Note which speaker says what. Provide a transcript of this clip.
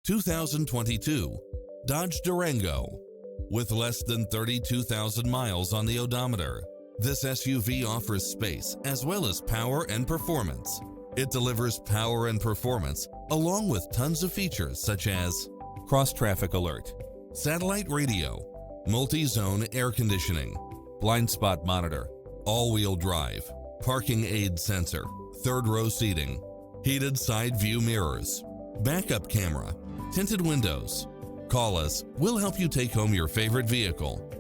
Speaker 1: 2022 Dodge Durango. With less than 32,000 miles on the odometer, this SUV offers space as well as power and performance. It delivers power and performance along with tons of features such as cross-traffic alert, satellite radio, multi-zone air conditioning, blind spot monitor, all-wheel drive, parking aid sensor, third-row seating, heated side view mirrors, backup camera, tinted windows. Call us, we'll help you take home your favorite vehicle.